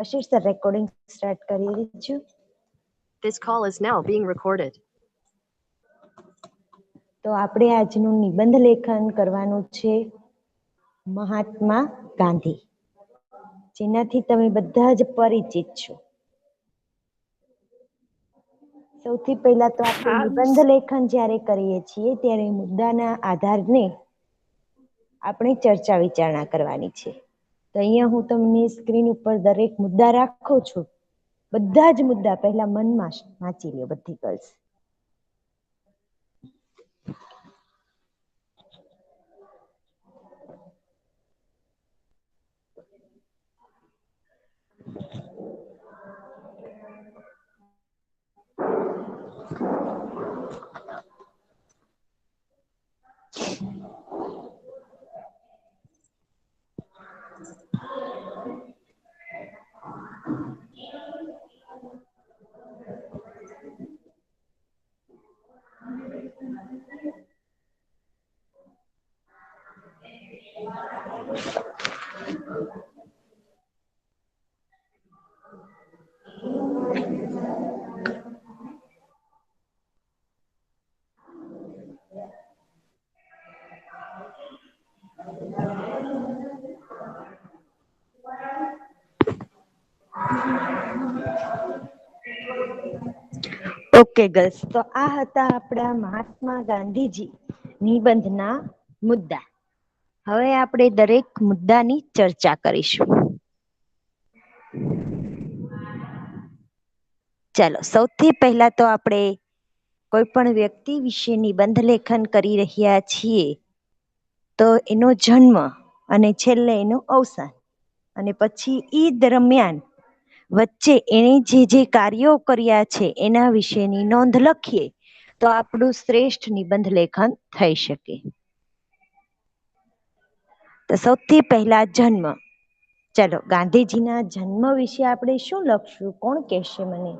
આશીષ sir recording start કરી દીધું. This call is now being recorded. તો આપણે આજનું નિબંધ લેખન કરવાનું છે મહાત્મા ગાંધી, જેનાથી તમે બધા જ પરિચિત છો. સૌથી પહેલા તો આપણે નિબંધ લેખન જ્યારે કરીએ છીએ ત્યારે મુદ્દાના આધારને આપણે ચર્ચા વિચારણા કરવાની છે. તો અહીંયા હું તમને સ્ક્રીન ઉપર દરેક મુદ્દા રાખું છું. બધા જ મુદ્દા પહેલા મનમાં વાંચી લ્યો બધી ગર્લ્સ. ઓકે ગર્લ્સ, તો આ હતા આપણા મહાત્મા ગાંધીજી નિબંધના મુદ્દા. હવે આપણે દરેક મુદ્દાની ચર્ચા કરીશું. ચાલો, સૌથી પહેલા તો આપણે કોઈ પણ વ્યક્તિ વિશે નિબંધ લેખન કરી રહ્યા છીએ તો એનો જન્મ અને છેલ્લે એનું અવસાન અને પછી ઈ દરમિયાન વચ્ચે એણે જે કાર્યો કર્યા છે એના વિશેની નોંધ લખીએ તો આપણું શ્રેષ્ઠ નિબંધ લેખન થઈ શકે. તો સૌથી પહેલા જન્મ. ચાલો, ગાંધીજીના જન્મ વિશે આપણે શું લખશું? કોણ કહેશે મને?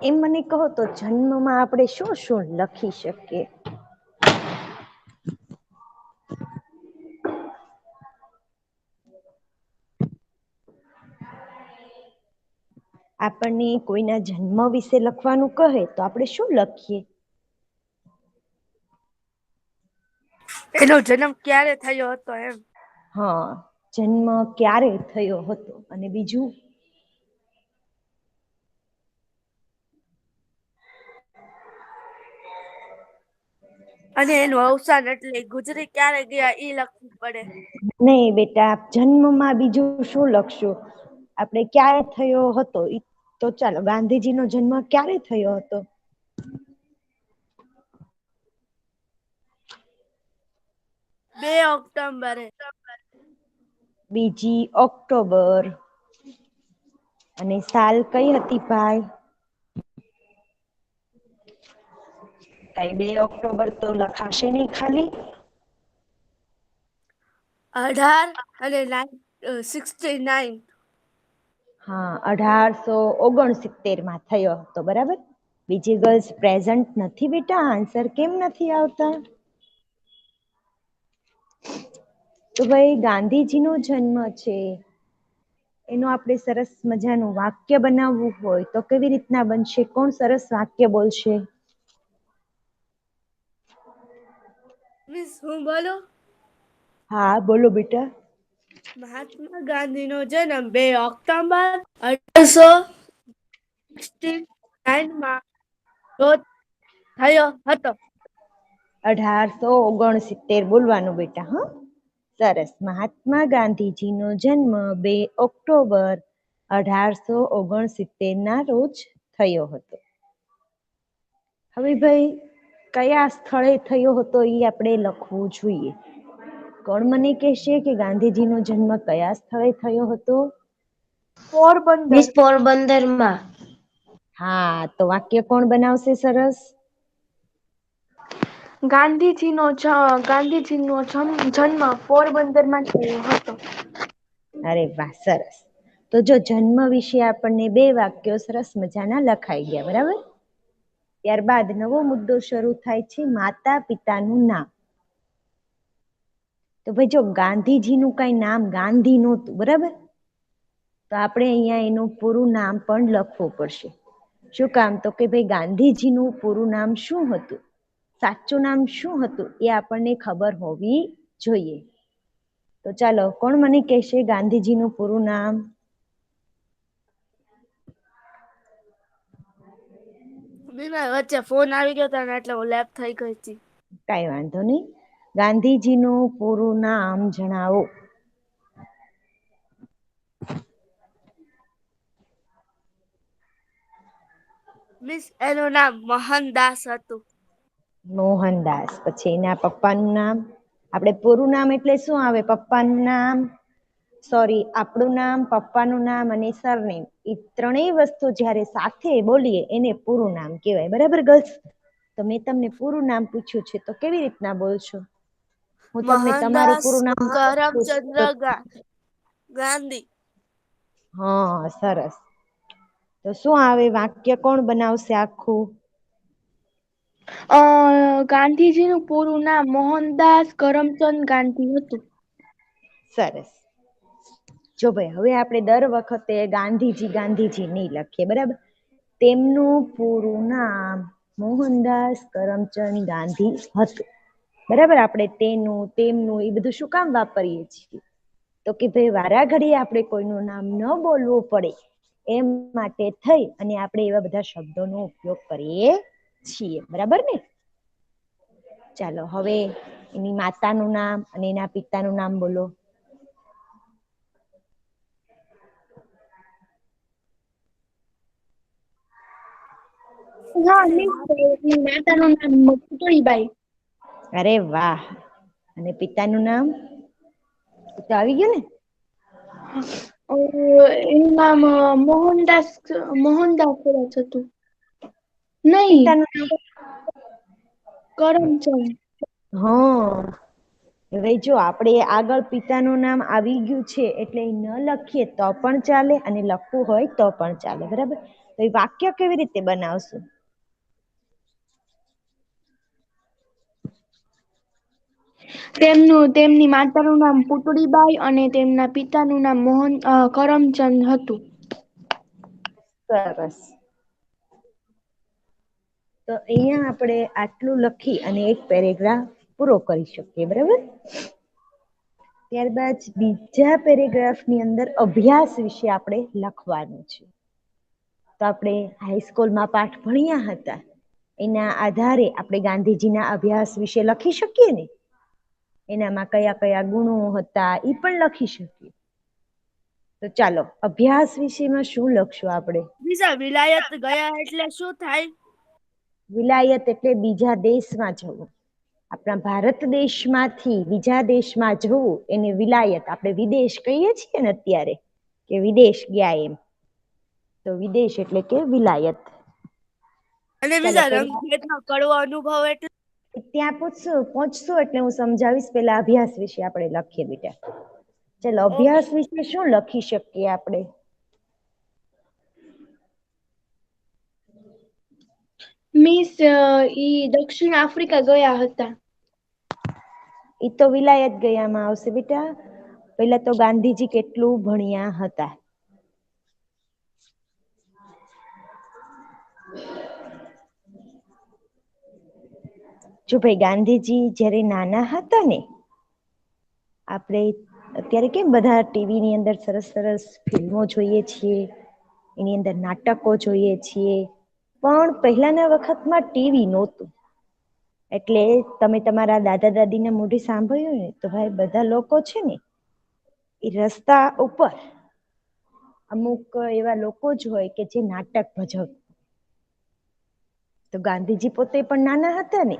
એમ મને કહો તો જન્મમાં આપણે શું શું લખી શકીએ? આપણને કોઈના જન્મ વિશે લખવાનું કહે તો આપણે શું લખીએ? એનો જન્મ ક્યારે થયો હતો એમ. હા, જન્મ ક્યારે થયો હતો. અને બીજું? અને એનું અવસાન એટલે ગુજરી ક્યારે ગયા એ લખવું પડે. નહીં બેટા, જન્મમાં બીજું શું લખશું? આપણે ક્યારે થયો હતો તો ચાલો, ગાંધીજીનો જન્મ ક્યારે થયો હતો? 2 ઓક્ટોબરે. 2 ઓક્ટોબર. અને સાલ કઈ હતી ભાઈ? કઈ 2 ઓક્ટોબર તો લખાશે નહીં ખાલી. 1869. હા, 1869 થયો હતો, બરાબર. બીજી ગર્લ્સ પ્રેઝન્ટ નથી બેટા? આન્સર કેમ નથી આવતા? તો ભાઈ, ગાંધીજીનો જન્મ છે એનું આપણે સરસ મજાનું વાક્ય બનાવવું હોય તો કેવી રીતના બનશે? કોણ સરસ વાક્ય બોલશે? મિસ, હું બોલો? હા, બોલો બેટા. મહાત્મા ગાંધીનો જન્મ 2 ઓક્ટોબર 1869 રોજ થયો હતો. 1869 બોલવાનું બેટા. હા, સરસ. મહાત્મા ગાંધીજીનો જન્મ 2 ઓક્ટોબર 1869 ના રોજ થયો હતો. હવે ભાઈ, કયા સ્થળે થયો હતો એ આપણે લખવું જોઈએ. કોણ મને કહેશે કે ગાંધીજીનો જન્મ કયા સ્થળે થયો હતો? પોરબંદર. પોરબંદરમાં. હા, તો વાક્ય કોણ બનાવશે સરસ? ગાંધીજીનો જન્મ પોરબંદરમાં થયો હતો. અરે વાહ, સરસ. તો જો જન્મ વિશે આપણને 2 વાક્યો સરસ મજાના લખાઈ ગયા, બરાબર. ત્યારબાદ નવો મુદ્દો શરૂ થાય છે, માતા પિતાનું નામ. તો ભાઈ જો ગાંધીજીનું કઈ નામ ગાંધી નહોતું, બરાબર? તો આપણે અહીંયા એનું પૂરું નામ પણ લખવું પડશે. શું કામ? તો કે ભાઈ ગાંધીજીનું પૂરું નામ શું હતું, સાચું નામ શું હતું, એ આપણને ખબર હોવી જોઈએ. તો ચાલો, કોણ મને કહેશે ગાંધીજીનું પૂરું નામ? વચ્ચે ફોન આવી ગયો હતો એટલે હું લેફ્ટ થઈ ગઈ હતી. કઈ વાંધો નહીં. ગાંધીજીનું પૂરું નામ જણાવો. મિસ, એનું નામ મોહનદાસ હતું. મોહનદાસ. પછી એના પપ્પાનું નામ? આપણે પૂરું નામ એટલે શું આવે? પપ્પાનું નામ, સોરી, આપણું નામ, પપ્પાનું નામ અને સરનેમ, એ ત્રણેય વસ્તુ જ્યારે સાથે બોલીએ એને પૂરું નામ કહેવાય. બરાબર ગર્લ્સ? તો મેં તમને પૂરું નામ પૂછ્યું છે, તો કેવી રીતના બોલશો? હું તમને તમારું મોહનદાસ પૂરું નામ કરમચંદ્ર ગાંધી. હા, સરસ. તો શું આવે? વાક્ય કોણ બનાવશે આખું? ગાંધીજીનું પૂરું નામ મોહનદાસ કરમચંદ ગાંધી હતું. સરસ. જો ભાઈ, હવે આપણે દર વખતે ગાંધીજી ગાંધીજી નહીં લખીએ, બરાબર? તેમનું પૂરું નામ મોહનદાસ કરમચંદ ગાંધી હતું. બરાબર? આપણે તેનું, તેમનું એ બધું શું કામ વાપરીએ છીએ? તો કે ભાઈ વારાઘડીએ આપણે કોઈનું નામ ન બોલવું પડે એમ માટે થઈ અને આપણે એવા બધા શબ્દોનો ઉપયોગ કરીએ છીએ. બરાબર ને? ચાલો, હવે એની માતાનું નામ અને એના પિતાનું નામ બોલો. હા મિસ, માતાનું નામ પુતળીબાઈ. અરે વાહ! અને પિતાનું નામ? તો આવી ગયું ને? એનું નામ મોહનદાસ કદાચ હતું. નહીં, પિતાનું નામ? કરમચંદ. હા. હવે જો આપણે આગળ પિતાનું નામ આવી ગયું છે એટલે ન લખીએ તો પણ ચાલે અને લખવું હોય તો પણ ચાલે. બરાબર? તો એ વાક્ય કેવી રીતે બનાવશું? તેમની માતાનું નામ પુતળીબાઈ અને તેમના પિતાનું નામ કરમચંદ હતું. સરસ. તો અહીંયા આપણે આટલું લખી અને એક પેરેગ્રાફ પૂરો કરી શકીએ. બરાબર? ત્યારબાદ બીજા પેરેગ્રાફની અંદર અભ્યાસ વિશે આપણે લખવાનું છે. તો આપણે હાઈસ્કૂલમાં પાઠ ભણ્યા હતા એના આધારે આપણે ગાંધીજીના અભ્યાસ વિશે લખી શકીએ ને? એનામાં કયા કયા ગુણો હતા એ પણ લખી શકીએ. તો ચાલો, અભ્યાસ વિશેમાં શું લખશું આપણે? બીજા વિલાયત ગયા એટલે શું થાય? વિલાયત એટલે બીજા દેશમાં જવું. આપણા ભારત દેશમાંથી બીજા દેશમાં જવું એને વિલાયત. આપણે વિદેશ કહીએ છીએ ને અત્યારે, કે વિદેશ ગયા એમ. તો વિદેશ એટલે કે વિલાયત. અને ચાલો, બીજા રંગભેદનો કડવો અનુભવ એટલે? ત્યાં પહોંચશું એટલે હું સમજાવીશ. પેલા અભ્યાસ વિશે આપણે લખીએ બેટા. ચાલો, અભ્યાસ વિશે શું લખી શકીએ આપણે? મિસ, ઈ દક્ષિણ આફ્રિકા ગયા હતા. એ તો વિલાયત ગયામાં આવશે બેટા. પહેલા તો ગાંધીજી કેટલું ભણ્યા હતા? જો ભાઈ, ગાંધીજી જ્યારે નાના હતા ને, આપણે અત્યારે કેમ બધા ટીવીની અંદર સરસ સરસ ફિલ્મો જોઈએ છીએ, એની અંદર નાટકો જોઈએ છીએ, પણ પહેલાના વખતમાં ટીવી નહોતું. એટલે તમે તમારા દાદા દાદીના મોઢે સાંભળ્યું ને, તો ભાઈ બધા લોકો છે ને એ રસ્તા ઉપર અમુક એવા લોકો જ હોય કે જે નાટક ભજવતા. તો ગાંધીજી પોતે પણ નાના હતા ને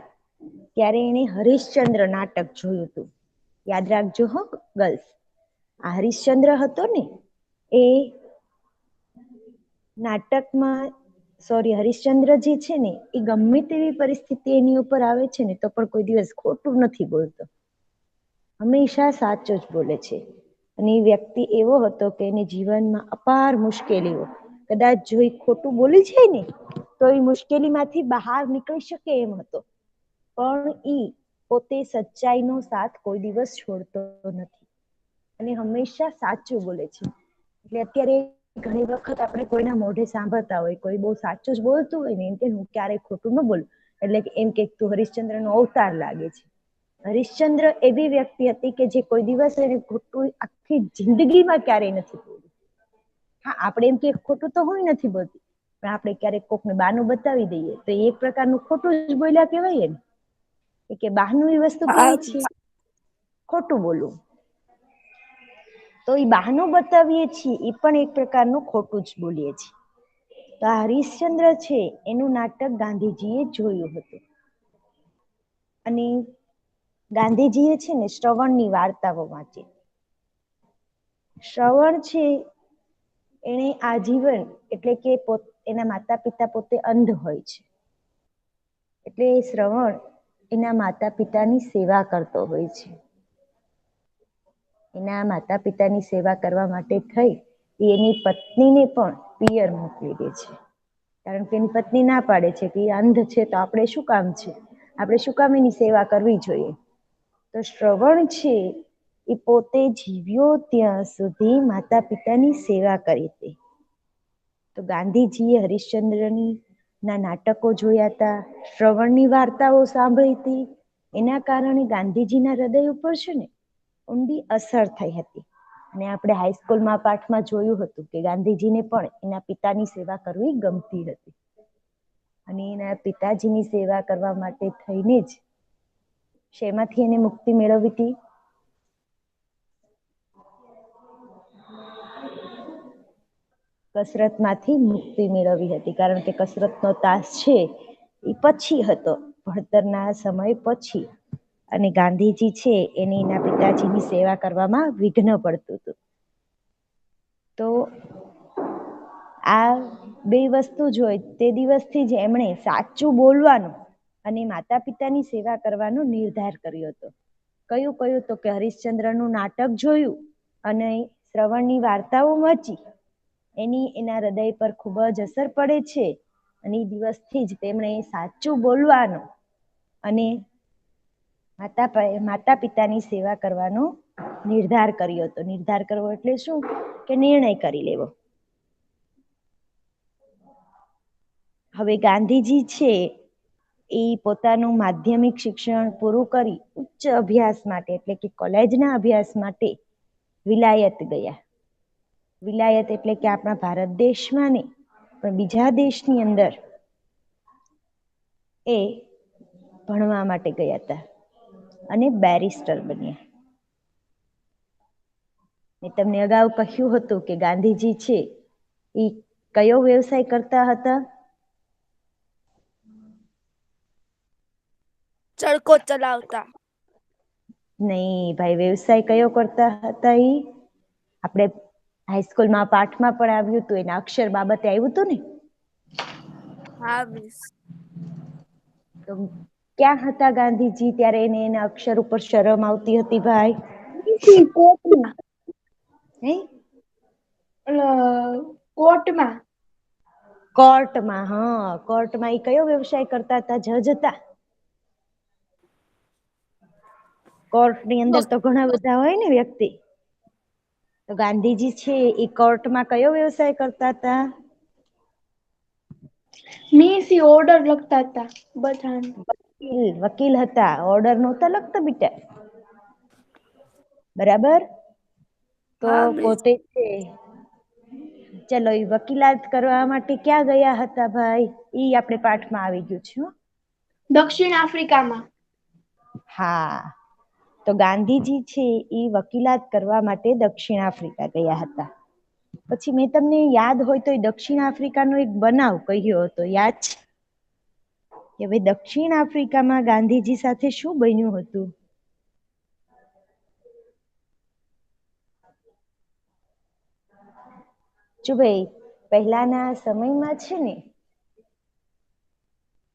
ત્યારે એને હરિશ્ચંદ્ર નાટક જોયું હતું. યાદ રાખજો હો ગર્લ્સ, આ હરિશ્ચંદ્ર હતો ને એ નાટકમાં, સોરી, હરિશ્ચંદ્ર જે છે ને એ ગમે તેવી પરિસ્થિતિ એની ઉપર આવે છે ને તો પણ કોઈ દિવસ ખોટું નથી બોલતો, હંમેશા સાચું જ બોલે છે. અને એ વ્યક્તિ એવો હતો કે એને જીવનમાં અપાર મુશ્કેલીઓ કદાચ જો એ ખોટું બોલી જાય ને તો એ મુશ્કેલીમાંથી બહાર નીકળી શકે એમ હતો, પણ એ પોતે સચ્ચાઈનો સાથ કોઈ દિવસ છોડતો નથી અને હંમેશા સાચું બોલે છે. એટલે અત્યારે ઘણી વખત આપણે કોઈના મોઢે સાંભળતા હોય, કોઈ બહુ સાચું જ બોલતું હોય ને એમ કે હું ક્યારેય ખોટું ન બોલું, એટલે એમ કે તું હરિશ્ચંદ્ર નો અવતાર લાગે છે. હરિશ્ચંદ્ર એવી વ્યક્તિ હતી કે જે કોઈ દિવસ એને ખોટું આખી જિંદગીમાં ક્યારેય નથી બોલ્યું. હા, આપણે એમ કે ખોટું તો હું નથી બોલતી, પણ આપણે ક્યારેક કોકને બાનું બતાવી દઈએ તો એક પ્રકારનું ખોટું જ બોલ્યા કેવાય ને. કે બહાનું એ વસ્તુ હા કેવી છે, ખોટું બોલવું. તો એ બહાનું બતાવીએ છીએ એ પણ એક પ્રકારનું ખોટું જ બોલીએ છીએ. તો આ હરિશ્ચંદ્ર છે એનું નાટક ગાંધીજીએ જોયું હતું અને ગાંધીજીએ છે ને શ્રવણની વાર્તાઓ વાંચી. શ્રવણ છે એને આજીવન એટલે કે એના માતા પિતા પોતે અંધ હોય છે, એટલે શ્રવણ એના માતા પિતાની સેવા કરતો હોય છે. એના માતા પિતાની સેવા કરવા માટે થઈ એની પત્નીને પણ પિયર મોકલી દે છે, કારણ કે એની પત્ની ના પાડે છે કે એ અંધ છે તો આપણે શું કામ છે, આપણે શું કામ એની સેવા કરવી જોઈએ. તો શ્રવણ છે એ પોતે જીવ્યો ત્યાં સુધી માતા પિતાની સેવા કરી હતી. તો ગાંધીજીએ હરિશ્ચંદ્રની ના નાટકો જોયા હતા, શ્રવણની વાર્તાઓ સાંભળી હતી, એના કારણે ગાંધીજીના હૃદય ઉપર છે ને ઊંડી અસર થઈ હતી. અને આપણે હાઈસ્કૂલમાં પાઠમાં જોયું હતું કે ગાંધીજીને પણ એના પિતાની સેવા કરવી ગમતી હતી અને એના પિતાજીની સેવા કરવા માટે થઈને જ શેમાંથી એને મુક્તિ મેળવી હતી? કસરતમાંથી મુક્તિ મેળવી હતી, કારણ કે કસરતનો તાસ છે એ પછી હતો, ભણતરના સમય પછી. અને ગાંધીજી છે એને એના પિતાજીની સેવા કરવામાં વિઘ્ન પડતું હતું. તો આ બે વસ્તુ જ હોય તે દિવસથી જ એમણે સાચું બોલવાનું અને માતા પિતાની સેવા કરવાનો નિર્ધાર કર્યો હતો. કયું કયું? તો કે હરિશ્ચંદ્રનું નાટક જોયું અને શ્રવણની વાર્તાઓ વાંચી, એના હૃદય પર ખૂબ જ અસર પડે છે અને એ દિવસથી જ તેમણે સાચું બોલવાનું અને માતા પિતાની સેવા કરવાનો નિર્ધાર કર્યો હતો. નિર્ધાર કરવો એટલે શું? કે નિર્ણય કરી લેવો. હવે ગાંધીજી છે એ પોતાનું માધ્યમિક શિક્ષણ પૂરું કરી ઉચ્ચ અભ્યાસ માટે એટલે કે કોલેજના અભ્યાસ માટે વિલાયત ગયા. વિલાયત એટલે કે આપણા ભારત દેશમાં નહીં પણ બીજા દેશની અંદર એ ભણવા માટે ગયા હતા અને બેરિસ્ટર બન્યા. મેં તમને અગાઉ કહ્યું હતું કે ગાંધીજી છે એ કયો વ્યવસાય કરતા હતા? ચરખો ચલાવતા. નહીં ભાઈ, વ્યવસાય કયો કરતા હતા? એ આપણે હાઈસ્કૂલમાં પાઠમાં પણ આવ્યું હતું, એના અક્ષર બાબતે આવ્યું હતું ને. હા મિસ. તો ક્યાં હતા ગાંધીજી ત્યારે એને એના અક્ષર ઉપર શરમ આવતી હતી ભાઈ? કોર્ટમાં. હે? કોર્ટમાં. કોર્ટમાં. હા, કોર્ટમાં. એ કયો વ્યવસાય કરતા હતા? જજ હતા? કોર્ટની અંદર તો ઘણા બધા હોય ને વ્યક્તિ. તો ગાંધીજી છે એ કોર્ટમાં કયો વ્યવસાય કરતા હતા? મીન્સ ઓર્ડર લખતા હતા બધાને. વકીલ હતા. ઓર્ડર નહોતા લખતા બેટા, બરાબર? તો હા મિસ. પોતે છે ચલો એ વકીલાત કરવા માટે ક્યાં ગયા હતા ભાઈ? ઈ આપણે પાઠમાં આવી ગયું છે. દક્ષિણ આફ્રિકામાં. હા, તો ગાંધીજી છે એ વકીલાત કરવા માટે દક્ષિણ આફ્રિકા ગયા હતા. પછી મેં તમને યાદ હોય તો દક્ષિણ આફ્રિકાનો એક બનાવ કહ્યો હતો, યાદ છે? કે ભાઈ દક્ષિણ આફ્રિકામાં ગાંધીજી સાથે શું બન્યું હતું? જો ભાઈ પહેલાના સમયમાં છે ને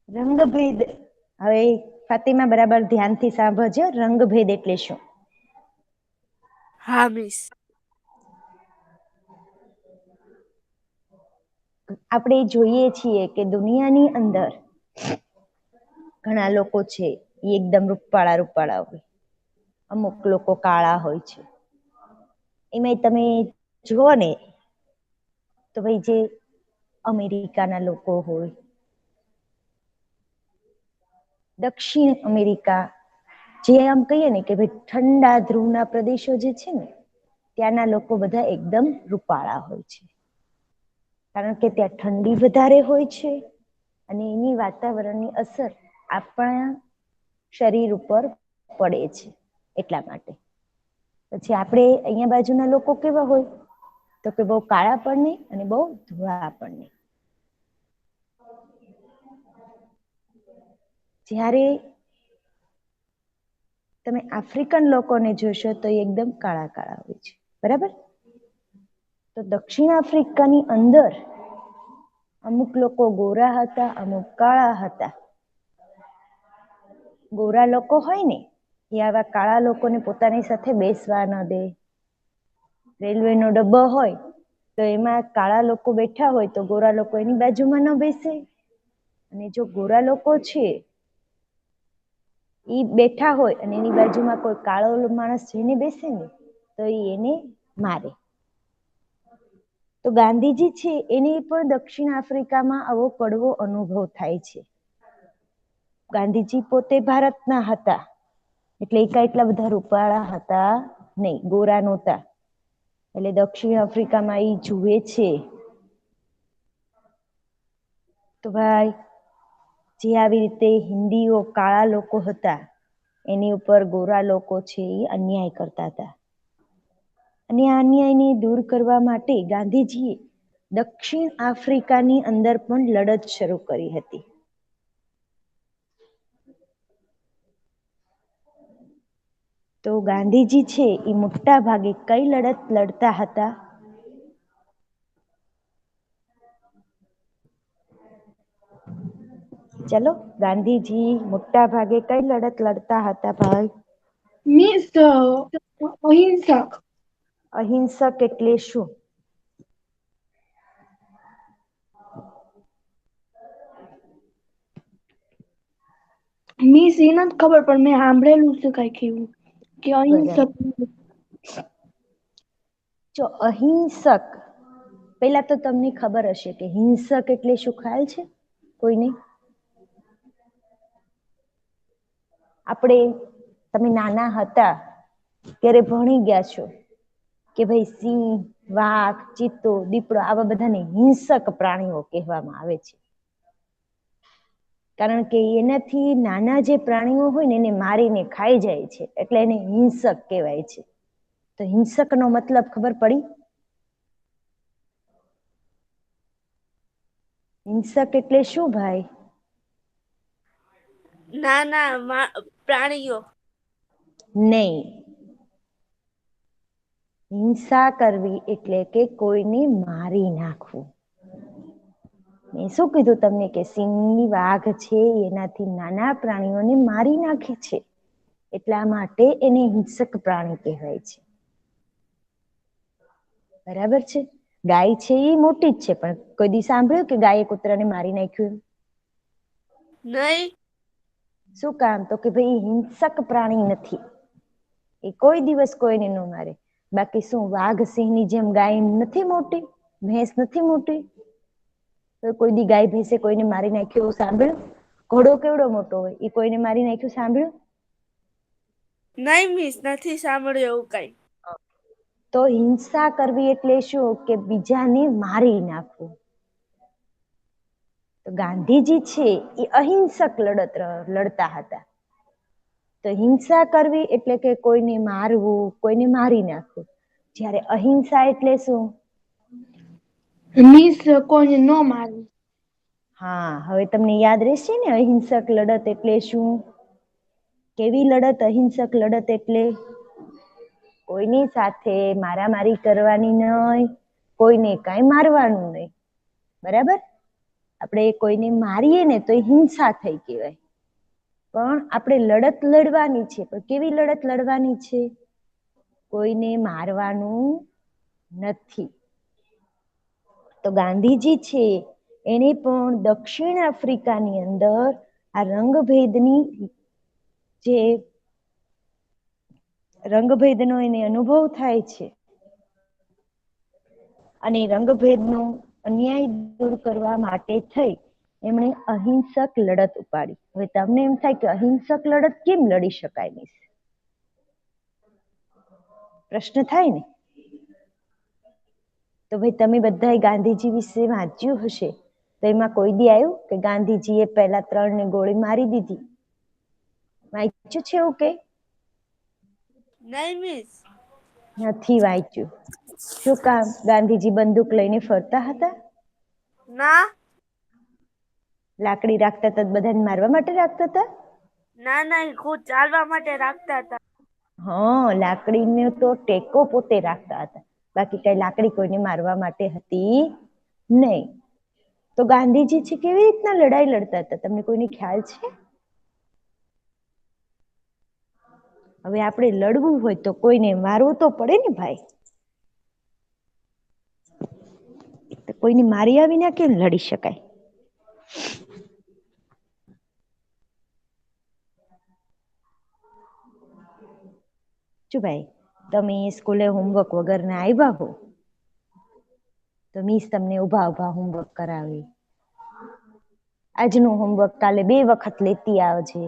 રંગભેદ, હવે ફાતિમા બરાબર ધ્યાનથી સાંભળજો, રંગભેદ એટલે શું? હા મિસ. આપણે જોઈએ છીએ કે દુનિયાની અંદર ઘણા લોકો છે એ એકદમ રૂપાળા હોય, અમુક લોકો કાળા હોય છે. એમાં તમે જુઓ ને તો ભાઈ જે અમેરિકાના લોકો હોય, દક્ષિણ અમેરિકા, જે આમ કહીએ ને કે ભાઈ ઠંડા ધ્રુવના પ્રદેશો જે છે ને ત્યાંના લોકો બધા એકદમ રૂપાળા હોય છે, કારણ કે ત્યાં ઠંડી વધારે હોય છે અને એની વાતાવરણની અસર આપણા શરીર ઉપર પડે છે. એટલા માટે પછી આપણે અહીંયા બાજુના લોકો કેવા હોય તો કે બહુ કાળા પણ નહીં અને બહુ ધોળા પણ નહીં. જ્યારે તમે આફ્રિકન લોકોને જોશો તો એ એકદમ કાળા હોય છે, બરાબર. તો દક્ષિણ આફ્રિકાની અંદર અમુક લોકો ગોરા હતા, અમુક કાળા હતા. ગોરા લોકો હોય ને એ આવા કાળા લોકોને પોતાની સાથે બેસવા ન દે. રેલવેનો ડબ્બો હોય તો એમાં કાળા લોકો બેઠા હોય તો ગોરા લોકો એની બાજુમાં ન બેસે, અને જો ગોરા લોકો છે ઈ બેઠા હોય અને એની બાજુમાં કોઈ કાળો માણસ જઈને બેસે ને તો એને મારે. તો ગાંધીજી છે એને પણ દક્ષિણ આફ્રિકામાં આવો કડવો અનુભવ થાય છે. ગાંધીજી પોતે ભારતના હતા એટલે એકા એટલા બધા રૂપાળા હતા નહીં, ગોરા નહોતા. એટલે દક્ષિણ આફ્રિકામાં એ જુએ છે તો ભાઈ જે આવી રીતે હિન્દીઓ કાળા લોકો હતા એની ઉપર ગોરા લોકો છે એ અન્યાય કરતા હતા. અને આ અન્યાયને દૂર કરવા માટે ગાંધીજીએ દક્ષિણ આફ્રિકાની અંદર પણ લડત શરૂ કરી હતી. તો ગાંધીજી છે એ મોટા ભાગે કઈ લડત લડતા હતા? ચલો, ગાંધીજી મોટા ભાગે કઈ લડત લડતા હતા ભાઈ? અહિંસક. અહિંસક એટલે શું? મિસ એ નથી ખબર પણ મેં સાંભળેલું છે કઈક એવું કે અહિંસક. જો અહિંસક, પેલા તો તમને ખબર હશે કે હિંસક એટલે શું, ખ્યાલ છે કોઈને? તમે નાના હતા ત્યારે ભણી ગયા છો કે ભાઈ સિંહ, વાઘ, ચિત્તો, દીપડો આવા બધાને હિંસક પ્રાણીઓ કહેવામાં આવે છે. કારણ કે એનાથી નાના જે પ્રાણીઓ હોય ને એને મારીને ખાઈ જાય છે એટલે એને હિંસક કહેવાય છે. તો હિંસક નો મતલબ ખબર પડી? હિંસક એટલે શું ભાઈ? નાના પ્રાણીઓ. નહીં, હિંસા કરવી એટલે કે કોઈને મારી નાખવું. મેં શું કીધું તમને કે સિંહ, વાઘ છે એનાથી નાના પ્રાણીઓને મારી નાખે છે એટલા માટે એને હિંસક પ્રાણી કહેવાય છે. બરાબર છે. ગાય છે એ મોટી જ છે પણ કોઈ દી સાંભળ્યું કે ગાયે કૂતરાને મારી નાખ્યું? નહીં. શું કામ? તો કે ભાઈ હિંસક પ્રાણી નથી, એ કોઈ દિવસ કોઈને ન મારે. બાકી શું વાઘ સિંહની જેમ ગાય નથી મોટી, ભેંસ નથી મોટી? તો કોઈ દી ગાય ભેંસે કોઈને મારી નાખ્યું એવું સાંભળ્યું? ઘોડો કેવડો મોટો હોય, એ કોઈને મારી નાખ્યું સાંભળ્યું? નહીં મિસ, નથી સાંભળ્યું એવું કઈ. તો હિંસા કરવી એટલે શું કે બીજાને મારી નાખવું. તો ગાંધીજી છે એ અહિંસક લડત લડતા હતા. તો હિંસા કરવી એટલે કે કોઈને મારવું, કોઈને મારી નાખવું. જ્યારે અહિંસા એટલે શું? મિસ કોઈને ન મારવું. હા, હવે તમને યાદ રહેશે ને અહિંસક લડત એટલે શું? કેવી લડત અહિંસક લડત એટલે? કોઈની સાથે મારામારી કરવાની નહીં, કોઈને કાંઈ મારવાનું નહીં, બરાબર. આપણે કોઈને મારીએ ને તો હિંસા થઈ કહેવાય. પણ આપણે લડત લડવાની છે, પણ કેવી લડત લડવાની છે? કોઈને મારવાનું નથી. તો ગાંધીજી છે એને પણ દક્ષિણ આફ્રિકાની અંદર આ રંગભેદનો એને અનુભવ થાય છે અને રંગભેદનો અન્યાય દૂર કરવા માટે થઈ એમણે અહિંસક લડત ઉપાડી. હવે તમને એમ થાય કે અહિંસક લડત કેમ લડી શકાય? મિસ પ્રશ્ન થાય ને. તો ભાઈ તમે બધાએ ગાંધીજી વિશે વાંચ્યું હશે, તો એમાં કોઈ દી આવ્યું કે ગાંધીજીએ પહેલા 3 ને ગોળી મારી દીધી? વાંચ્યું છે એવું કે? નહીં મિસ. નથી વાંચ્યું. શું કામ? ગાંધીજી બંદૂક લઈને ફરતા હતા? ના લાકડી રાખતા હતા બધાને મારવા માટે રાખતા હતા? ના ખુદ ચાલવા માટે રાખતા હતા. હા, લાકડીને તો ટેકો પોતે રાખતા હતા, બાકી કઈ લાકડી કોઈને મારવા માટે હતી નહીં. તો ગાંધીજી છે કેવી રીતના લડાઈ લડતા હતા, તમને કોઈને ખ્યાલ છે? હવે આપણે લડવું હોય તો કોઈને મારવું તો પડે ને ભાઈ. તો કોઈને માર્યા વિના કેમ લડી શકાય? જો ભાઈ તમે સ્કૂલે હોમવર્ક વગર ના આવ્યા હો તો મિસ તમને ઉભા ઉભા હોમવર્ક કરાવે. આજનું હોમવર્ક કાલે 2 વખત લેતી આવજે.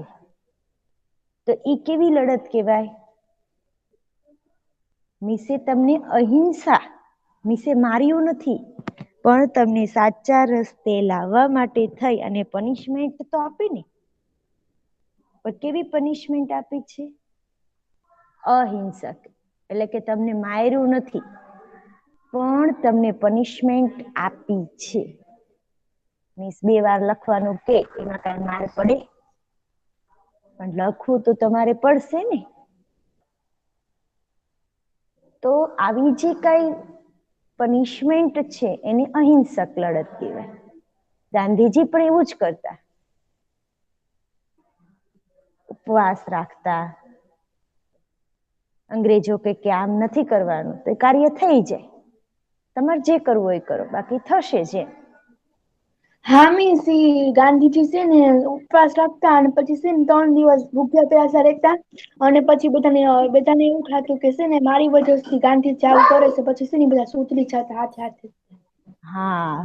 તો ઈ કેવી લડત કહેવાય? મિસે તમને અહિંસા, મિસે માર્યું નથી, પણ તમને સાચા રસ્તે લાવવા માટે થઈ અને પનિશમેન્ટ તો આપી ને. પણ કેવી પનિશમેન્ટ આપી છે? અહિંસક. એટલે કે તમને માર્યું નથી, પણ તમને પનિશમેન્ટ આપી છે. મિસ 2 વાર લખવાનું કે એમાં કઈ માર પડે? પણ લખવું તો તમારે પડશે ને. તો આવી જે કઈ પનિશમેન્ટ છે એને અહિંસક લડત કહેવાય. ગાંધીજી પણ એવું જ કરતા, ઉપવાસ રાખતા. અંગ્રેજો કે આમ નથી કરવાનું તો એ કાર્ય થઈ જાય. તમારે જે કરવું હોય કરો, બાકી થશે જ એમ. હા મિસ, ગાંધીજી છે ને ઉપવાસ રાખતા અને પછી છે ને 3 દિવસ ભૂખ્યા પ્યાસા રહેતા અને પછી બધાને એવું થતું કે છે ને મારી વજહથી ગાંધીજી આવું કરે છે, પછી છે ને બધા સુધરી જતા હાથે હાથે. હા,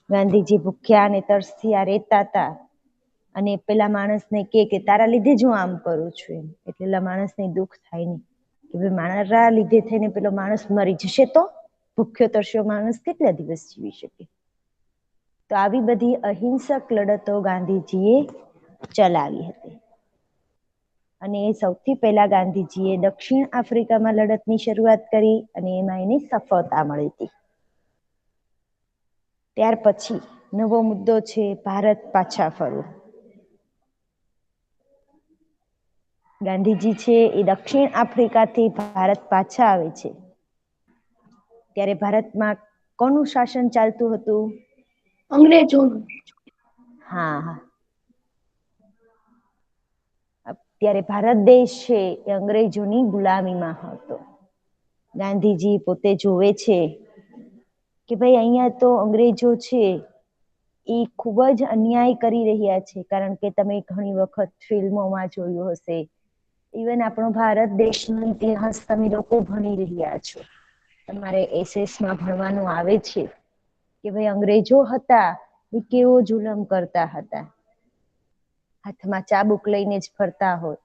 ગાંધીજી ભૂખ્યા અને તરસ્યા રહેતા હતા અને પેલા માણસને કે તારા લીધે જ હું આમ કરું છું એમ. એટલે માણસને દુઃખ થાય ને કે ભાઈ મારા લીધે થઈને પેલો માણસ મરી જશે તો ભૂખ્યો તરસ્યો માણસ કેટલા દિવસ જીવી શકે? તો આવી બધી અહિંસક લડતો ગાંધીજીએ ચલાવી હતી. અને સૌથી પહેલા ગાંધીજીએ દક્ષિણ આફ્રિકામાં લડતની શરૂઆત કરી અને એમાં એને સફળતા મળી હતી. ત્યાર પછી નવો મુદ્દો છે ભારત પાછા ફરો. ગાંધીજી છે એ દક્ષિણ આફ્રિકાથી ભારત પાછા આવે છે. ત્યારે ભારતમાં કોનું શાસન ચાલતું હતું? અંગ્રેજોનું. હા. અત્યારે ભારત દેશ છે એ અંગ્રેજોની ગુલામીમાં હતો. ગાંધીજી પોતે જોવે છે કે ભાઈ અહીંયા તો અંગ્રેજો છે એ ખૂબ જ અન્યાય કરી રહ્યા છે. કારણ કે તમે ઘણી વખત ફિલ્મોમાં જોયું હશે, ઇવન આપણો ભારત દેશનો ઇતિહાસ તમે લોકો ભણી રહ્યા છો, તમારે એસએસમાં ભણવાનું આવે છે કે ભાઈ અંગ્રેજો હતા એ કેવો જુલમ કરતા હતા. હાથમાં ચાબુક લઈને જ ફરતા હોય,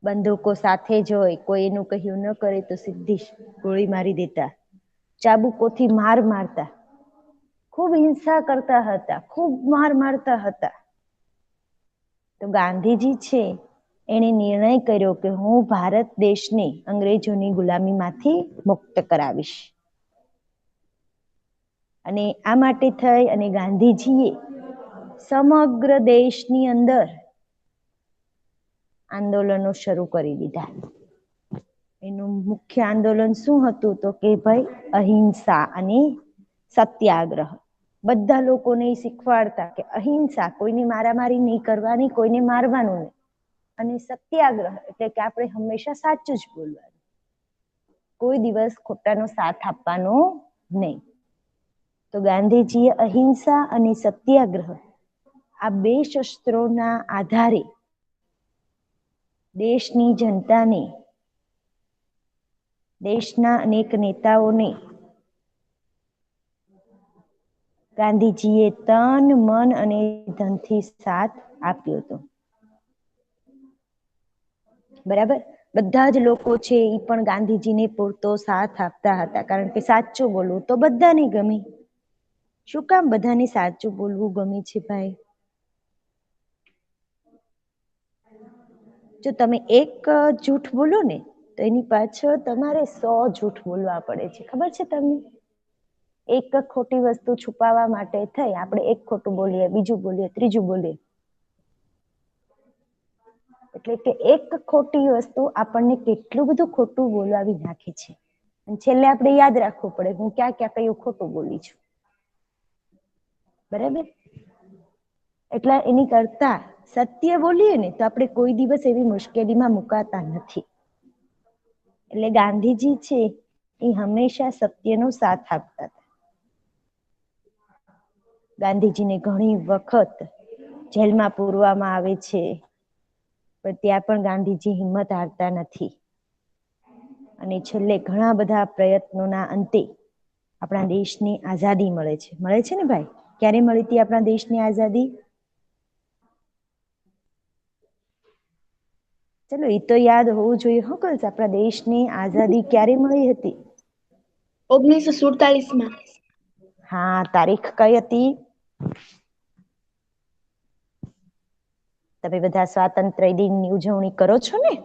બંદૂકો સાથે જ હોય, કોઈ એનું કહ્યું ન કરે તો સીધી ગોળી મારી દેતા, ચાબુકોથી માર મારતા, ખૂબ હિંસા કરતા હતા, ખૂબ માર મારતા હતા. તો ગાંધીજી છે એને નિર્ણય કર્યો કે હું ભારત દેશને અંગ્રેજોની ગુલામીમાંથી મુક્ત કરાવીશ. અને આ માટે થઈ અને ગાંધીજીએ સમગ્ર દેશની અંદર આંદોલનો શરૂ કરી દીધા. એનું મુખ્ય આંદોલન શું હતું? તો કે ભાઈ અહિંસા અને સત્યાગ્રહ. બધા લોકોને શીખવાડતા કે અહિંસા, કોઈને મારામારી નહીં કરવાની, કોઈને મારવાનું નહીં. અને સત્યાગ્રહ એટલે કે આપણે હંમેશા સાચું જ બોલવાનું, કોઈ દિવસ ખોટાનો સાથ આપવાનો નહીં. તો ગાંધીજીએ અહિંસા અને સત્યાગ્રહ આ બે શસ્ત્રોના આધારે દેશની જનતાને, દેશના અનેક નેતાઓને ગાંધીજીએ તન, મન અને ધનથી સાથ આપ્યો હતો. બરાબર. બધા જ લોકો છે એ પણ ગાંધીજીને પૂરતો સાથ આપતા હતા, કારણ કે સાચું બોલવું તો બધાને ગમે. શું કામ બધાને સાચું બોલવું ગમે છે ભાઈ? જો તમે એક જૂઠ બોલો ને તો એની પાછળ તમારે 100 જૂઠ બોલવા પડે છે, ખબર છે તમને? એક ખોટી વસ્તુ છુપાવવા માટે થઈ આપણે એક ખોટું બોલીએ, બીજું બોલીએ, ત્રીજું બોલીએ, એટલે કે એક ખોટી વસ્તુ આપણને કેટલું બધું ખોટું બોલાવી નાખે છે. અને છેલ્લે આપણે યાદ રાખવું પડે હું ક્યાં ક્યાં કયું ખોટું બોલી છું. બરાબર. એટલે એની કરતા સત્ય બોલીએ ને તો આપણે કોઈ દિવસ એવી મુશ્કેલીમાં મુકાતા નથી. એટલે ગાંધીજી છે એ હંમેશા સત્યનો સાથ આપતા હતા. ગાંધીજીને ઘણી વખત જેલમાં પૂરવામાં આવે છે, પણ ત્યાં પણ ગાંધીજી હિંમત હારતા નથી. અને છેલ્લે ઘણા બધા પ્રયત્નોના અંતે આપણા દેશની આઝાદી મળે છે. મળે છે ને ભાઈ? ક્યારે મળી હતી આપણા દેશની આઝાદી? ચલો એ તો યાદ હોવું જોઈએ. હું કહું આપણા દેશની આઝાદી ક્યારે મળી હતી? 1947માં. હા, તારીખ કઈ હતી? તમે બધા સ્વાતંત્ર્ય દિનની ઉજવણી કરો છો ને?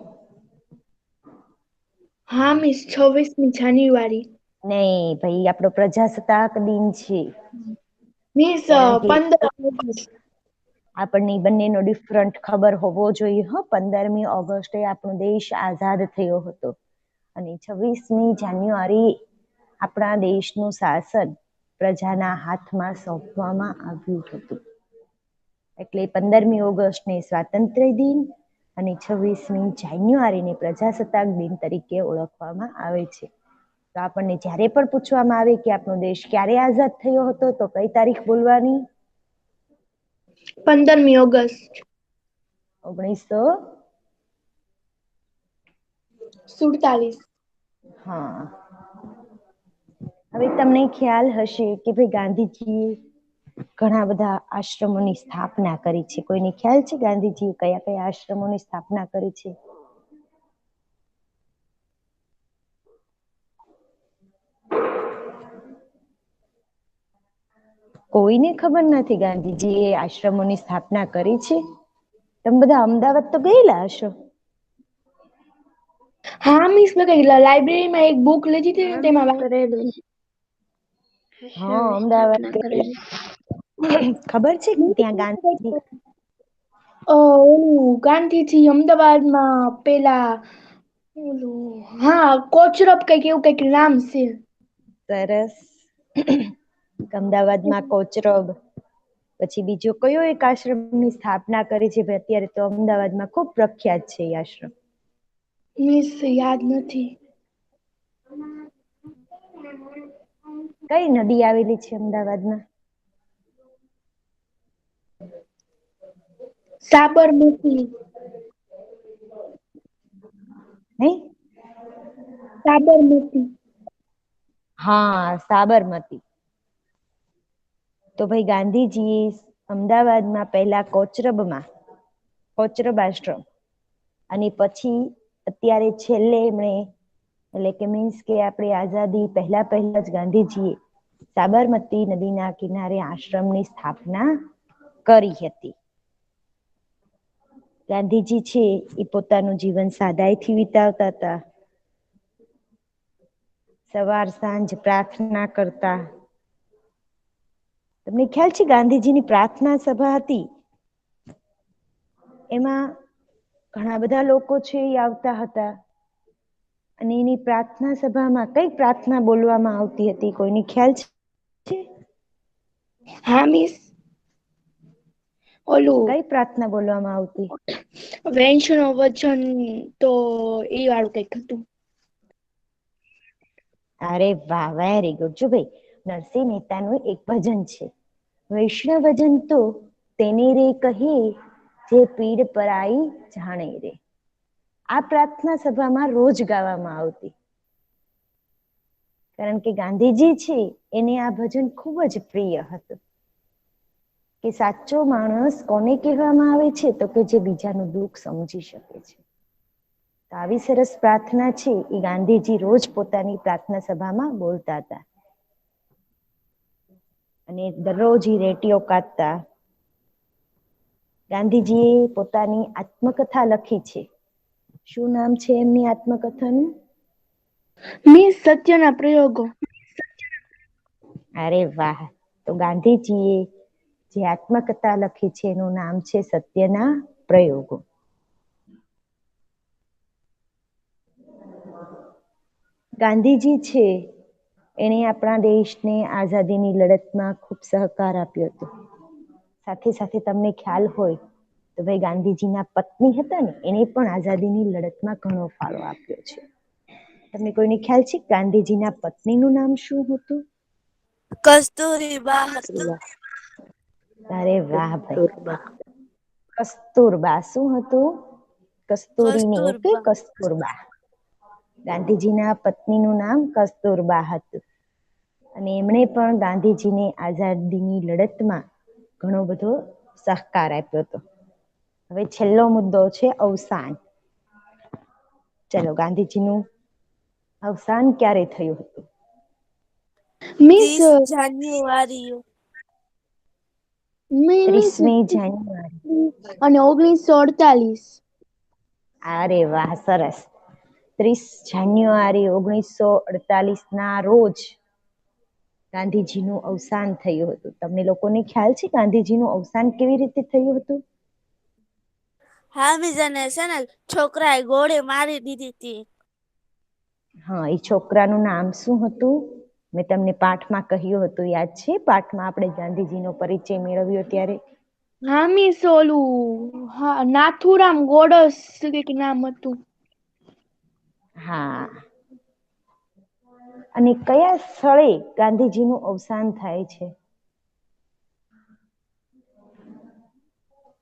હા મિસ, 26મી જાન્યુઆરી. નહીં ભાઈ, આપણો પ્રજાસત્તાક દિન છે. મિસ, કારણ કે 15 ઓગસ્ટ. આપણને બંનેનો ડિફરન્ટ ખબર હોવો જોઈએ. 15મી ઓગસ્ટે આપણો દેશ આઝાદ થયો હતો અને 26મી જાન્યુઆરી આપણા દેશનું શાસન પ્રજાના હાથમાં સોંપવામાં આવ્યું હતું. એટલે 15મી ઓગસ્ટને સ્વાતંત્ર્ય દિન અને 26મી જાન્યુઆરીને પ્રજાસત્તાક દિન તરીકે ઓળખવામાં આવે છે. તો આપણને જ્યારે પણ પૂછવામાં આવે કે આપણો દેશ ક્યારે આઝાદ થયો હતો, તો કઈ તારીખ બોલવાની? 15મી ઓગસ્ટ. 1947. હા. હવે તમને ખ્યાલ હશે કે ભાઈ ગાંધીજીએ ઘણા બધા આશ્રમોની સ્થાપના કરી છે. કોઈને ખ્યાલ છે ગાંધીજીએ કયા કયા આશ્રમોની સ્થાપના કરી છે? કોઈને ખબર નથી ગાંધીજીએ આશ્રમોની સ્થાપના કરી છે? તમે બધા અમદાવાદ તો ગયેલા હશો. હા મિસ, મેં લાઇબ્રેરીમાં એક બુક લીધી હતી ને તેમાં કરેલું. હા, અમદાવાદ ગયેલા. ખબર છે ત્યાં ગાંધીજી ગાંધીજી અમદાવાદમાં પેલા હા, કોચરબ કઈક એવું કઈક નામ છે. સરસ. અમદાવાદમાં કોચરબ, પછી બીજો કયો એક આશ્રમની સ્થાપના કરી છે? અત્યારે તો અમદાવાદમાં ખૂબ પ્રખ્યાત છે એ આશ્રમ. મિસ, યાદ નથી. કઈ નદી આવેલી છે અમદાવાદમાં? સાબરમતી. હે? સાબરમતી. હા, સાબરમતી. તો ભાઈ ગાંધીજી અમદાવાદમાં પહેલા કોચરબ આશ્રમ, અને પછી અત્યારે છેલ્લે એમણે, એટલે કે મીન્સ કે આપણી આઝાદી પહેલા જ ગાંધીજીએ સાબરમતી નદીના કિનારે આશ્રમની સ્થાપના કરી હતી. ગાંધીજી છે એ પોતાનું જીવન સાદાઈથી વિતાવતા હતા. સવાર સાંજ પ્રાર્થના કરતા. તમને ખ્યાલ છે ગાંધીજીની પ્રાર્થના સભા હતી, એમાં ઘણા બધા લોકો છે એ આવતા હતા. અને એની પ્રાર્થના સભામાં કઈ પ્રાર્થના બોલવામાં આવતી હતી? કોઈને ખ્યાલ છે? હા મિસ, ઓલું કઈ પ્રાર્થના બોલવામાં આવતી? વેંશનો વચન, તો એ વાળું કઈક હતું. અરે વાહ, વેરી ગુડ. જો ભાઈ નરસિંહ મહેતાનું એક ભજન છે, વૈષ્ણવજન તો તેને રે કહે જે પીડ પરાઈ જાણે રે. આ પ્રાર્થના સભામાં રોજ ગાવામાં આવતી, કારણ કે ગાંધીજી છે એને આ ભજન ખૂબ જ પ્રિય હતું કે સાચો માણસ કોને કહેવામાં આવે છે, તો કે જે બીજાનું દુઃખ સમજી શકે છે. તો આવી સરસ પ્રાર્થના છે એ ગાંધીજી રોજ પોતાની પ્રાર્થના સભામાં બોલતા હતા અને દરરોજ રેટીઓ કાઢતા. ગાંધીજીએ પોતાની આત્મકથા લખી છે. શું નામ છે એમની આત્મકથાનું? મિસ સત્યના પ્રયોગો. અરે વાહ! તો ગાંધીજીએ જે આત્મકથા લખી છે એનું નામ છે સત્યના પ્રયોગો. ગાંધીજી છે એણે આપણા દેશને આઝાદીની લડતમાં ખૂબ સહકાર આપ્યો હતો. સાથે સાથે તમને ખ્યાલ હોય તો ભાઈ ગાંધીજીના પત્ની હતા ને, એને પણ આઝાદીની લડતમાં ઘણો ફાળો આપ્યો છે. તમને કોઈને ખ્યાલ છે ગાંધીજીના પત્નીનું નામ શું હતું? કસ્તુરીબા હતું. અરે વાહ ભાઈ, કસ્તુરબા. શું હતું? કસ્તુરી નહીં, ઓકે, કસ્તુરબા. કસ્તુરબા. ગાંધીજીના પત્નીનું નામ કસ્તુરબા હતું અને એમણે પણ ગાંધીજીને આઝાદીની લડતમાં ઘણો બધો સહકાર આપ્યો હતો. હવે છેલ્લો મુદ્દો છે અવસાન. ચલો, ગાંધીજીનું અવસાન ક્યારે થયું હતું? મિસ 30 જાન્યુઆરી. 30મી જાન્યુઆરી. અને 1948. અરે વાહ, સરસ. 30 જાન્યુઆરી 1948 ના રોજ ગાંધીજીનું અવસાન થયું હતું. તમને લોકોને ખ્યાલ છે ગાંધીજીનું અવસાન કેવી રીતે થયું હતું? હા બીજાને છે ને છોકરાએ ગોળી મારી દીધી હતી. હા, એ છોકરાનું નામ શું હતું? મેં તમને પાઠમાં કહ્યું હતું, યાદ છે? પાઠમાં આપણે ગાંધીજીનો પરિચય મેળવ્યો ત્યારે. હા મિસ, ઓલું હા નાથુરામ ગોડસ કંઈક નામ હતું. હા. અને કયા સ્થળે ગાંધીજીનું અવસાન થાય છે?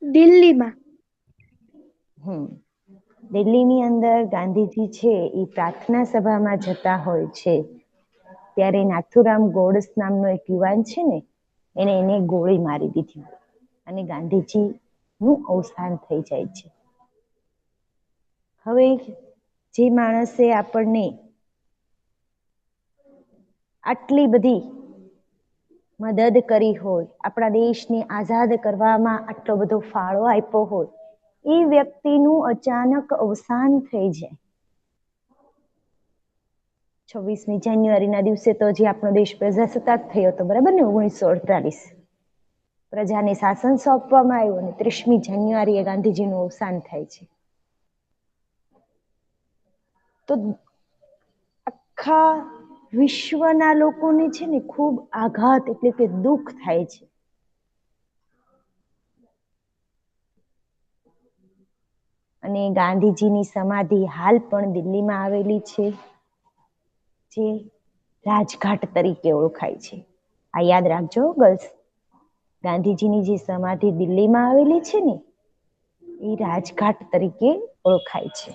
દિલ્હીમાં. દિલ્હીની અંદર ગાંધીજી છે એ પ્રાર્થના સભામાં જતા હોય છે ત્યારે નાથુરામ ગોડસ નામનો એક યુવાન છે ને, એને ગોળી મારી દીધી અને ગાંધીજીનું અવસાન થઈ જાય છે. હવે જે માણસે આપણને આટલી બધી મદદ કરી હોય, આપણા દેશને આઝાદ કરવામાં આટલો બધો ફાળો આપ્યો હોય, એ વ્યક્તિનું અચાનક અવસાન થઈ જાય. 26મી જાન્યુઆરીના દિવસે તો જે આપણો દેશ પ્રજાસત્તાક થયો હતો, બરાબર ને, 1948. પ્રજાને શાસન સોંપવામાં આવ્યું અને 30મી જાન્યુઆરીએ ગાંધીજીનું અવસાન થાય છે. તો આખા વિશ્વના લોકોને છે ને ખૂબ આઘાત એટલે કે દુઃખ થાય છે. અને ગાંધીજીની સમાધિ હાલ પણ દિલ્હીમાં આવેલી છે, જે રાજઘાટ તરીકે ઓળખાય છે. આ યાદ રાખજો ગર્લ્સ, ગાંધીજીની જે સમાધિ દિલ્હીમાં આવેલી છે ને, એ રાજઘાટ તરીકે ઓળખાય છે.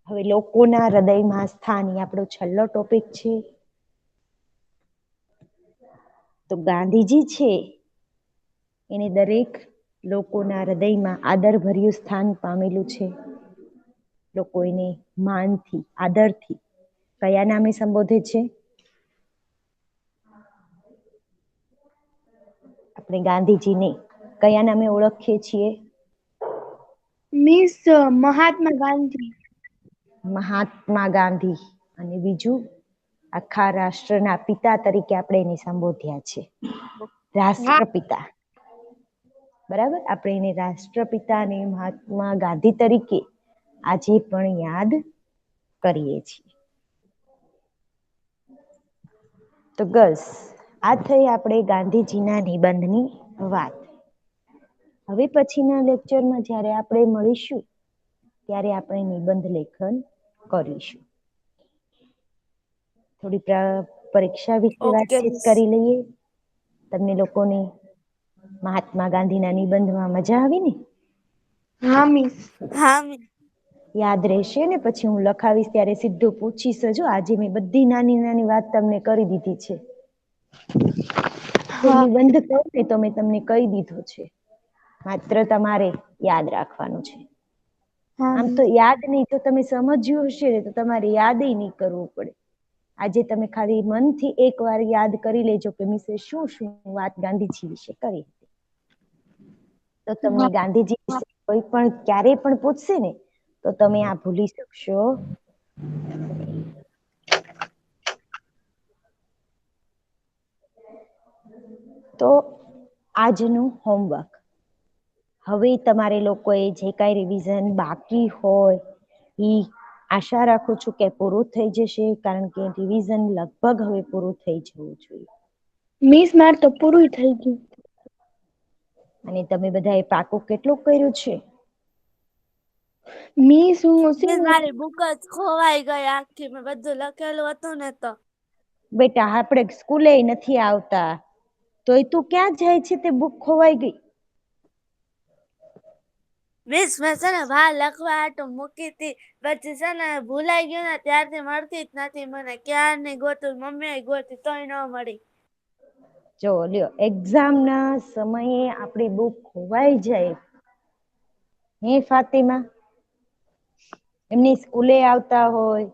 હવે લોકોના હૃદયમાં સ્થાન, એ આપણો છેલ્લો ટોપિક છે. તો ગાંધીજી છે એને દરેક લોકોના હૃદયમાં આદરભર્યું સ્થાન પામેલું છે. લોકો એને માનથી, આદરથી કયા નામે સંબોધે છે? આપણે ગાંધીજીને કયા નામે ઓળખીએ છીએ? મિસ મહાત્મા ગાંધી. મહાત્મા ગાંધી. અને બીજું, આખા રાષ્ટ્રના પિતા તરીકે આપણે એને સંબોધ્યા છે, રાષ્ટ્રપિતા. બરાબર, આપણે એને રાષ્ટ્રપિતા અને મહાત્મા ગાંધી તરીકે આજે પણ યાદ કરીએ છીએ. તો ગર્લ્સ, આ થઈ આપણે ગાંધીજીના નિબંધની વાત. હવે પછીના લેક્ચરમાં જ્યારે આપણે મળીશું ત્યારે આપણે નિબંધ લેખન કરીશું. થોડી પરીક્ષા વિશે ઓકે વાતચીત મિસ. કરી લઈએ. તમને લોકોને મહાત્મા ગાંધીના નિબંધમાં મજા આવી ને? હા મિસ. હા મિસ. યાદ રહેશે ને? પછી હું લખાવીશ ત્યારે સીધું પૂછીશ જ. આજે મેં બધી નાની નાની વાત તમને કરી દીધી છે. હા નિબંધ કહું ને તો મેં તમને કહી દીધો છે, માત્ર તમારે યાદ રાખવાનું છે. હા આમ તો મિસ. યાદ નહીં તો તમે સમજ્યું હશે ને તો તમારે યાદ નહીં કરવું પડે. આજે તમે ખાલી મનથી એક વાર યાદ કરી લેજો કે મિસે શું શું વાત ગાંધીજી વિશે કરી. તો તમને હા ગાંધીજી વિશે કોઈ પણ ક્યારેય પણ પૂછશે ને તો તમે આ ભૂલી શકશો. તો આજનું હોમવર્ક, હવે તમારે લોકોએ જે કાંઈ રિવિઝન બાકી હોય એ આશા રાખું છું કે પૂરું થઈ જશે, કારણ કે રિવિઝન લગભગ હવે પૂરું થઈ જવું જોઈએ. મિસ માર તો પૂરું થઈ ગયું. અને તમે બધા એ પાકું કેટલું કર્યું છે? મિસ હું છે મિસ ને મારી બુક જ ખોવાઈ ગઈ આખી, મેં બધું લખેલું હતું ને તો. બેટા આપણે સ્કૂલે નથી આવતા તોય તું ક્યાં જાય છે તે બુક ખોવાઈ ગઈ? મિસ મેં છે ને બહાર લખવા હાટું મૂકી હતી, પછી છે ને ભૂલાઈ ગયું ને ત્યારથી મળતી જ નથી મને. ક્યારની ગોતું, મમ્મીએ ગોતી તોય ન મળી. જો લ્યો, એક્ઝામ ના સમયે આપણી બુક ખોવાઈ જાય, હે ફાતિમા? એમની સ્કૂલે આવતા હોય